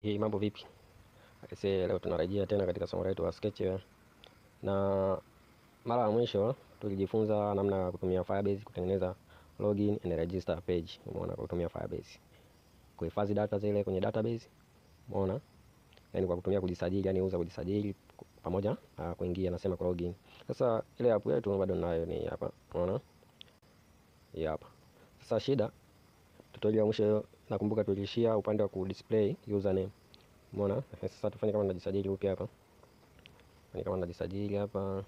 Hii mambo vipi? Aisee, leo tunarejea tena katika somo letu la Sketchware. Na mara ya mwisho tulijifunza namna ya kutumia Firebase kutengeneza login and register page. Umeona, kwa kutumia Firebase kuhifadhi data zile kwenye database. Umeona? Yaani kwa kutumia kujisajili, yani uza kujisajili pamoja na kuingia nasema kwa login. Sasa ile app yetu bado nayo ni hapa. Umeona? Hii hapa. Sasa shida tutorial mwisho nakumbuka tulishia upande wa kudisplay username. Umeona? Sasa tufanye kama tunajisajili upya hapa. Fanya kama najisajili hapa.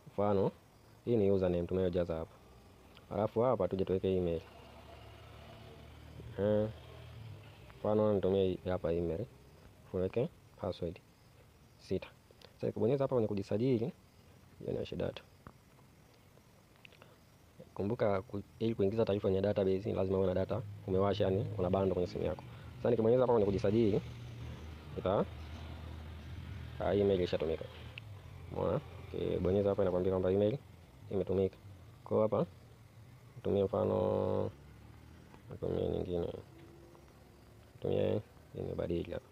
Mfano hii ni username tumeyojaza hapa. Alafu hapa tuje tuweke email. Mfano nitumie hapa email. Tuweke password 6. Sasa kubonyeza hapa kwenye kujisajili, inaonyesha data. Kumbuka ili kuingiza taarifa kwenye database lazima uwe na data umewasha, yani una bando kwenye simu yako. Sasa nikibonyeza hapa kwenye kujisajili email ishatumika. Umeona? Bonyeza hapa inakwambia kwamba email imetumika. Kwa hapa tumia mfano, tumia nyingine, tumia badili hapa.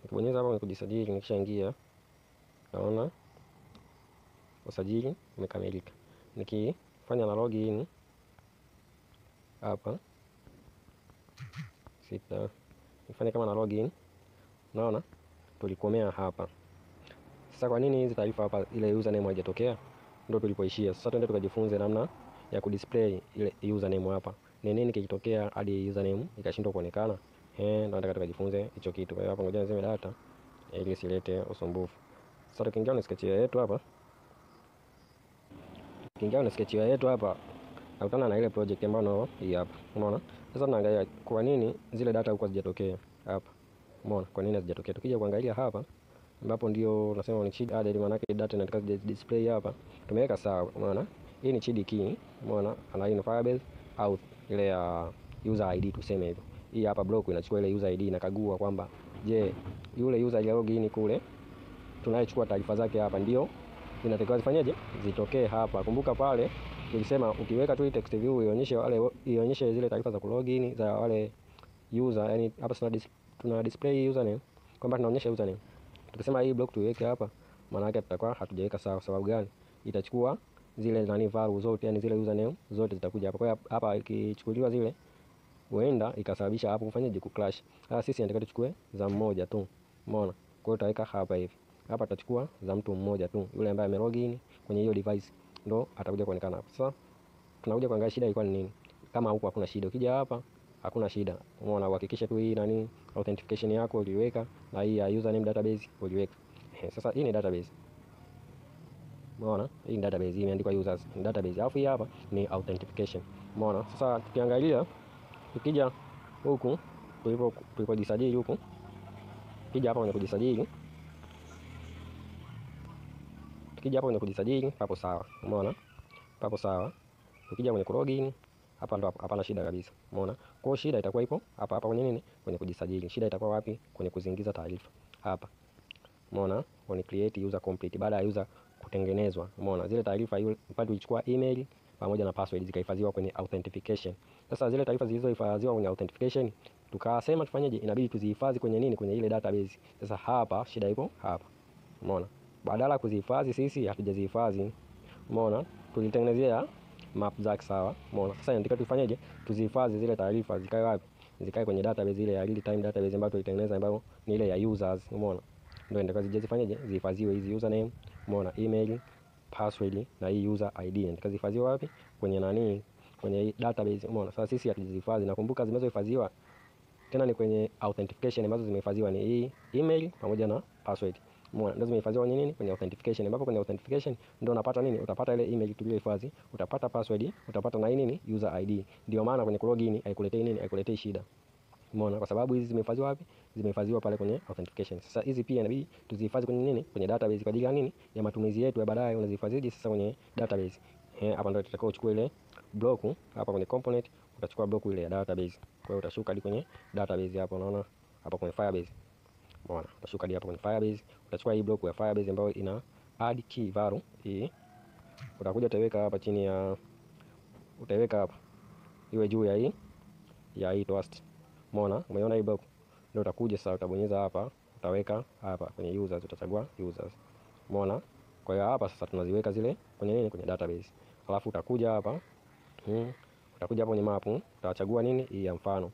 Nikibonyeza hapa kujisajili, nikishaingia naona usajili umekamilika. Nikifanya na login hapa sita, nifanye kama na login, naona tulikomea hapa. Sasa kwa nini hizi taarifa hapa ile username haijatokea? Ndio tulipoishia. Sasa twende tukajifunze namna ya kudisplay ile username hapa. Ni nini kilitokea hadi username ikashindwa kuonekana? Ndio nataka tukajifunze hicho kitu. Kwa hiyo hapa ngoja nizime data ili silete usumbufu. Sasa tukiingia na Sketchware yetu hapa. Tukiingia na Sketchware yetu hapa, nakutana na ile project ambayo hii hapa. Umeona? Sasa tunaangalia kwa nini zile data huko hazijatokea hapa. Umeona? Kwa nini hazijatokea? Tukija kuangalia hapa ambapo ndio nasema ni chid added, maana yake data inataka display hapa. Tumeweka sawa. Umeona? Hii ni chid key. Umeona? Align Firebase au ile ya user ID tuseme hivyo. Hii hapa block inachukua ile user ID inakagua kwamba je, yule user ya login kule tunayechukua taarifa zake hapa ndio inatakiwa zifanyeje? Zitokee hapa. Kumbuka pale tulisema ukiweka tu text view ionyeshe zile taarifa za kulogin za wale user, yani hapa tuna display username kwamba tunaonyesha username. Tukisema hii block tuiweke hapa, maana yake tutakuwa hatujaweka sawa. Sababu gani? Itachukua zile value zote, yani zile username zote zitakuja hapa. Kwa hiyo hapa ikichukuliwa zile huenda ikasababisha hapo kufanyaje ku-clash. Sisi nataka tuchukue za mmoja tu. Umeona? Kwa hiyo tutaweka hapa hivi. Hapa tutachukua za mtu mmoja tu. Yule ambaye amelogin kwenye hiyo device ndo atakuja kuonekana hapa. Sasa tunakuja kuangalia shida ilikuwa ni nini. Kama huko hakuna shida, ukija hapa hakuna shida. Umeona? Uhakikishe tu hii nani authentication yako uliweka na hii ya username database uliweka. Sasa hii ni database. Umeona? Hii ni database, imeandikwa users database. Alafu hii hapa ni authentication. Umeona? Sasa tukiangalia, ukija huku tulipojisajili huku, ukija hapa kwenye kujisajili, tukija hapa kwenye kujisajili papo sawa. Umeona? Papo sawa. Ukija kwenye login hapa ndo hapana shida kabisa. Umeona? Kwa hiyo shida itakuwa ipo hapa kwenye nini? Kwenye kujisajili. Shida itakuwa wapi? Kwenye kuzingiza taarifa. Hapa. Umeona? Kwenye create user complete, baada ya user kutengenezwa. Umeona? Zile taarifa yule mpaka tulichukua email pamoja na password zikahifadhiwa kwenye authentication. Sasa zile taarifa zilizohifadhiwa kwenye authentication tukasema tufanyeje? Inabidi tuzihifadhi kwenye nini? Kwenye ile database. Sasa hapa shida ipo hapa. Umeona? Badala kuzihifadhi sisi hatujazihifadhi. Umeona? Tulitengenezea map zake sawa. Umeona? Sasa inataka tufanyeje? Tuzihifadhi zile taarifa zikae wapi? Zikae kwenye database ile ya real time database ambayo tulitengeneza, ambayo ni ile ya users. Umeona? Ndio inataka zifanyeje? Zihifadhiwe hizi username, umeona, email, password na hii user ID. Inataka zihifadhiwe wapi? Kwenye nani? Kwenye database. Umeona? Sasa sisi hatujazihifadhi. Nakumbuka zinazohifadhiwa tena ni kwenye authentication, ambazo zimehifadhiwa ni hii email pamoja na password. Umeona? Ndio zimehifadhiwa kwenye nini? Kwenye authentication, ambapo kwenye authentication ndio unapata nini? Utapata ile email tuliyohifadhi, utapata password, utapata na nini? User ID. Ndio maana kwenye login haikuletei nini? Haikuletei shida. Umeona? Kwa sababu hizi zimehifadhiwa wapi? Zimehifadhiwa pale kwenye authentication. Sasa hizi pia inabidi tuzihifadhi kwenye nini? Kwenye database kwa ajili ya nini? Ya matumizi yetu ya baadaye. Unazihifadhiji sasa kwenye database. Hapa ndio tutakao uchukue ile block hapa kwenye component, utachukua block ile ya database. Kwa hiyo utashuka hadi kwenye database hapo, unaona? Hapa kwenye Firebase. Umeona? Utashuka hadi hapo kwenye Firebase, utachukua hii block ya Firebase ambayo ina add key value hii. Utakuja utaweka hapa chini ya, utaweka hapa iwe juu ya hii toast. Umeona? Umeona hii block? Ndio utakuja sasa utabonyeza hapa, utaweka hapa kwenye users, utachagua users. Umeona? Kwa hiyo hapa sasa tunaziweka zile kwenye nini? Kwenye database. Alafu utakuja hapa. Utakuja hapo kwenye map, utachagua nini? Hii ya mfano.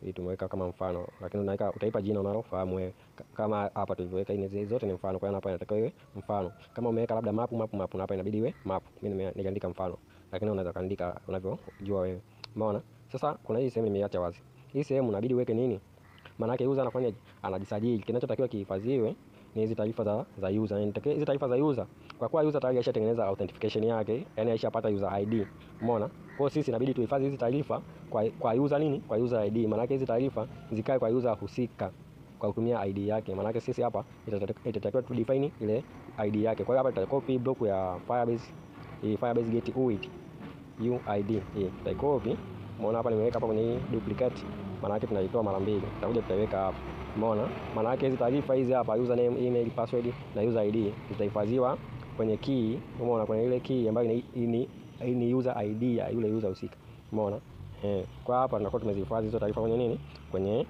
Hii tumeweka kama mfano, lakini unaweka utaipa jina unalofahamu wewe. Kama hapa tulivyoweka hizi zote ni mfano, kwa hiyo hapa inatakiwa iwe mfano. Kama umeweka labda map na hapa inabidi iwe map. Mimi niliandika mfano, lakini unaweza kaandika unavyojua wewe. Umeona? Sasa kuna hii sehemu nimeiacha wazi. Hii sehemu inabidi uweke nini? Maana yake user anafanyaje? Anajisajili. Kinachotakiwa kihifadhiwe ni hizi taarifa za user. Inatakiwa hizi taarifa za user, kwa kuwa user tayari ashatengeneza authentication yake, yani aishapata user ID. Umeona? Kwa sisi inabidi tuhifadhi hizi taarifa kwa user nini? Kwa user ID. Maana yake hizi taarifa zikae kwa user husika kwa kutumia ID yake. Maana yake sisi hapa itatakiwa tu define ile ID yake. Kwa hiyo hapa tutacopy block ya Firebase, hii Firebase get UID UID hii tutacopy. Umeona hapa nimeweka hapa kwenye hii duplicate, maana yake tunaitoa mara mbili, tutakuja tutaweka hapa. Umeona? Maana yake hizi taarifa hizi hapa, username, email, password na user ID zitahifadhiwa kwenye key. Umeona? Kwenye ile key ambayo ni user ID ya yule user husika. Umeona? Kwa hapa tunakuwa tumezihifadhi hizo taarifa kwenye nini? Kwenye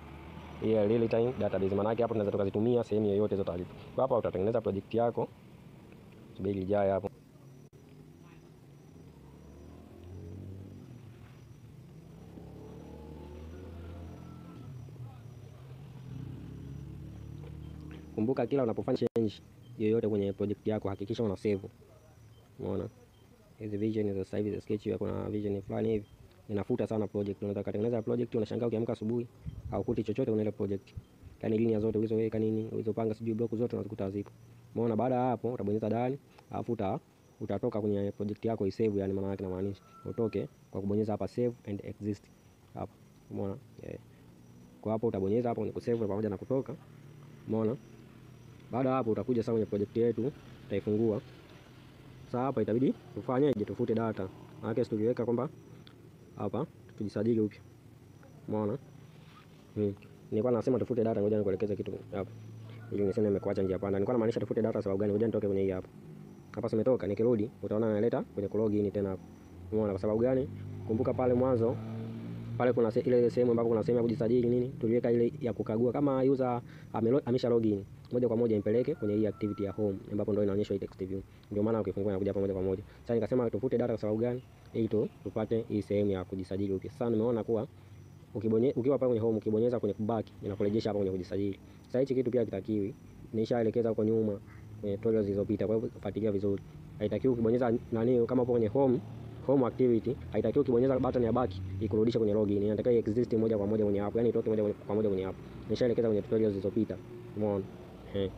ile real time database. Maana yake hapo tunaweza tukazitumia sehemu yoyote hizo taarifa. Kwa hapa utatengeneza project yako, subiri ijaye hapo. Kumbuka kila unapofanya change yoyote kwenye project yako hakikisha una save. Umeona? Hizi vision za sasa hivi za sketch yako na vision fulani hivi inafuta sana project. Unaweza kutengeneza project unashangaa ukiamka asubuhi haukuti chochote kwenye ile project. Yaani linia zote ulizoweka nini, ulizopanga sijui block zote unazikuta zipo. Umeona? Baada ya hapo utabonyeza done, alafu utatoka kwenye project yako isave, yani maana yake inamaanisha utoke kwa kubonyeza hapa save and exit hapa. Umeona? Kwa hapo utabonyeza hapo ni kusave pamoja na kutoka. Umeona? Baada hapo utakuja sasa kwenye project yetu, utaifungua. Sasa hapa itabidi tufanyeje? Tufute data. Maana tuliweka kwamba hapa tujisajili upya. Umeona? Nilikuwa nasema tufute data, ngoja nikuelekeze kitu hapa. Ili niseme nimekuacha njia panda. Nilikuwa namaanisha tufute data sababu gani? Ngoja nitoke kwenye hii hapa. Hapa simetoka, nikirudi utaona analeta kwenye login tena hapa. Umeona kwa sababu gani? Kumbuka pale mwanzo pale kuna ile sehemu ambapo kuna sehemu ya kujisajili nini? Tuliweka ile ya kukagua kama user amesha login. Moja kwa moja impeleke kwenye hii activity ya home ambapo ndio inaonyeshwa hii text view. Ndio maana ukifungua inakuja hapa moja kwa moja. Sasa nikasema tufute data kwa sababu gani? Ili tupate hii sehemu ya kujisajili upya. Sasa nimeona kuwa ukiwa pale kwenye home ukibonyeza kwenye back inakurejesha hapa kwenye kujisajili. Sasa hichi kitu pia kitakiwi. Nishaelekeza huko nyuma kwenye tutorials zilizopita, kwa hivyo fuatilia vizuri. Haitakiwi ukibonyeza nani kama upo kwenye home activity, haitakiwi ukibonyeza button ya back ikurudisha kwenye login. Inatakiwa exist moja kwa moja kwenye app, yani itoke moja kwa moja kwenye app. Nishaelekeza kwenye tutorials zilizopita. Umeona?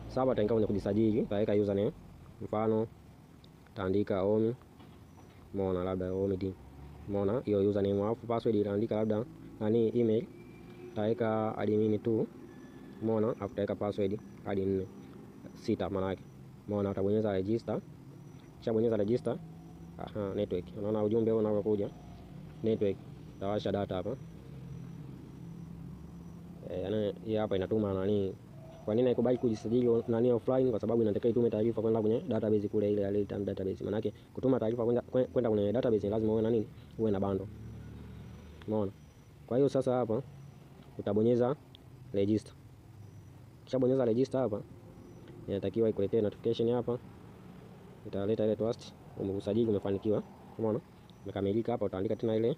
Sasa utaingia kwenye kujisajili, utaweka username. Mfano taandika Omi. Umeona? Labda Omid. Umeona? Hiyo username, alafu password itaandika labda nani email. Utaweka admin tu. Umeona? Alafu utaweka password hadi 6 maana yake. Umeona? Utabonyeza register. Kisha bonyeza register. Network. Unaona ujumbe huu unaokuja. Network. Tawasha data hapa. Yaani hii hapa inatuma nani? Kwa nini haikubali kujisajili nani offline? Kwa sababu inatakiwa itume taarifa kwenda kwenye database kule, ile real time database. Maana yake kutuma taarifa kwenda kwenye database lazima uwe na nini? Uwe na bando. Umeona? Kwa hiyo sasa hapa utabonyeza register. Kisha bonyeza register hapa. Inatakiwa ikuletee notification hapa. Italeta ile trust umekusajili umefanikiwa. Umeona? Umekamilika hapa, utaandika tena ile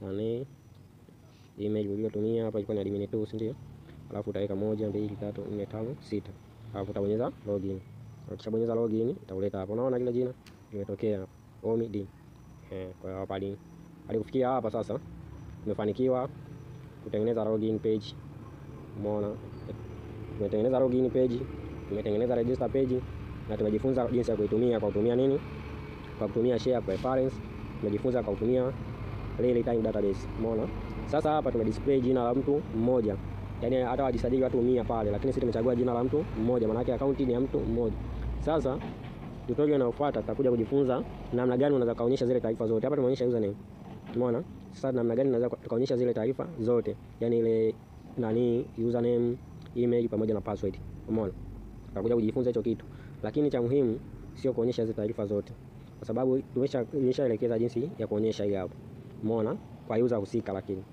nani email uliyotumia hapa ilikuwa ni admin tu, si ndio? Alafu utaweka 1 2 3 4 5 6. Alafu utabonyeza login. Ukishabonyeza login itauleta hapo. Unaona kile jina limetokea hapa. Omid. Kwa hiyo hapa hadi kufikia hapa sasa umefanikiwa kutengeneza login page. Umeona? Tumetengeneza login page, tumetengeneza register page na tumejifunza jinsi ya kuitumia kwa kutumia nini? Kwa kutumia share preference. Tumejifunza kwa kutumia real time database. Umeona? Sasa hapa tumedisplay jina la mtu mmoja. Yaani hata wajisajili watu 100 pale, lakini sisi tumechagua jina la mtu mmoja, maana yake account ni ya mtu mmoja. Sasa tutorial inayofuata tutakuja kujifunza namna gani unaweza kaonyesha zile taarifa zote. Hapa tumeonyesha username. Umeona? Sasa namna gani unaweza kaonyesha zile taarifa zote? Yaani ile nani username, email pamoja na password. Umeona? Tutakuja kujifunza hicho kitu. Lakini cha muhimu sio kuonyesha zile taarifa zote. Kwa sababu nimeshaelekeza jinsi ya kuonyesha hii hapo. Umeona? kwa user husika. Lakini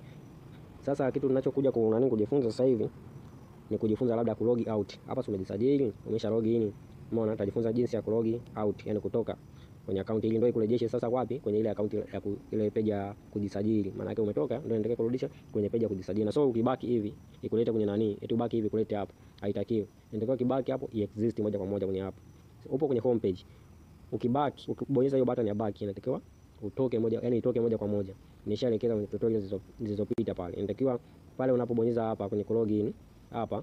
sasa kitu tunachokuja kwa nani kujifunza sasa hivi ni kujifunza labda ku log out. Hapa umejisajili, umesha log in. Umeona, tutajifunza jinsi ya ku log out, yani kutoka kwenye account ili ndio ikurejeshe sasa wapi? Kwenye ile account ya ile page ya kujisajili. Maana yake umetoka ndio inataka kurudisha kwenye page ya kujisajili. Na so ukibaki hivi ikulete kwenye nani? Eti ubaki hivi kulete hapa. Haitakiwi. Inatakiwa kibaki hapo exist moja kwa moja kwenye hapa. Upo kwenye home page. Ukibaki, ukibonyeza hiyo button ya back inatakiwa utoke moja, yani itoke moja kwa moja. Nishaelekeza kwenye tutorial zilizopita pale. Inatakiwa pale unapobonyeza hapa kwenye login hapa,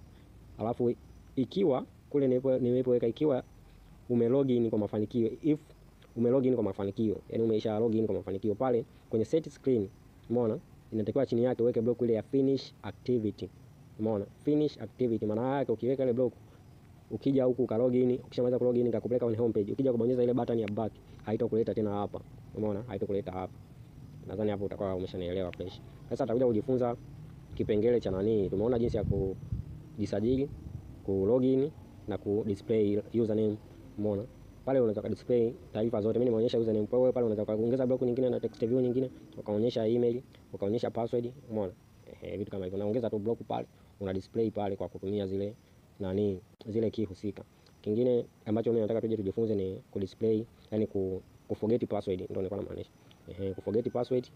alafu ikiwa kule nimepoweka ikiwa umelogin kwa mafanikio, if umelogin kwa mafanikio, yani umeisha login kwa mafanikio, pale kwenye set screen, umeona, inatakiwa chini yake uweke block ile ya finish activity. Umeona, finish activity maana yake ukiweka ile block, ukija huku ka login, ukishamaliza ku login ikakupeleka kwenye home page, ukija kubonyeza ile button ya back haitakuleta tena hapa. Umeona, haitakuleta hapa. Nadhani hapo utakuwa umeshanielewa fresh. Sasa tutakuja kujifunza kipengele cha nani. Tumeona jinsi ya kujisajili, ku login na ku display username. Umeona, pale unaweza display taarifa zote. Mimi nimeonyesha username, kwa hiyo pale unaweza kuongeza block nyingine na text view nyingine, ukaonyesha email, ukaonyesha password. Umeona, vitu kama hivyo. Naongeza tu block pale, una display pale kwa kutumia zile nani, zile key husika. Kingine ambacho mimi nataka tuje tujifunze ni ku display, yani ku forget password, ndio nilikuwa namaanisha. Ku forget password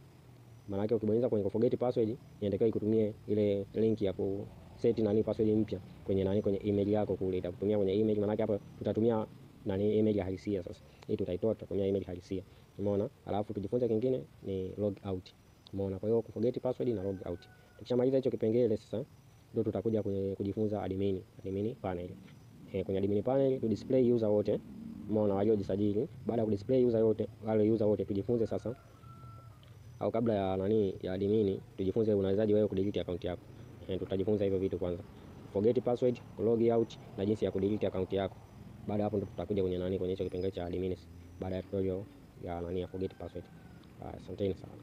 maana yake ukibonyeza kwenye ku forget password inatakiwa ikutumie ile link ya ku set nani password mpya kwenye nani, kwenye email yako kule, itakutumia kwenye email. Maana yake hapa tutatumia nani, email ya halisia. Sasa hii tutaitoa, tutatumia email halisia. Umeona, alafu tujifunze kingine ni log out. Umeona, kwa hiyo ku forget password na log out. Tukishamaliza hicho kipengele sasa ndio tutakuja kwenye kujifunza admin panel. Kwenye admin panel tu display user wote, umeona, waliojisajili. Baada ya ku display user wote, wale user wote tujifunze sasa, au kabla ya nani ya admin tujifunze unawezaje wewe kudelete account yako. Tutajifunza hivyo vitu kwanza, forget password, log out na jinsi ya kudelete account yako. Baada hapo ndo tutakuja kwenye nani, kwenye hicho kipengele cha admin baada ya tutorial ya nani ya forget password. Asanteni sana.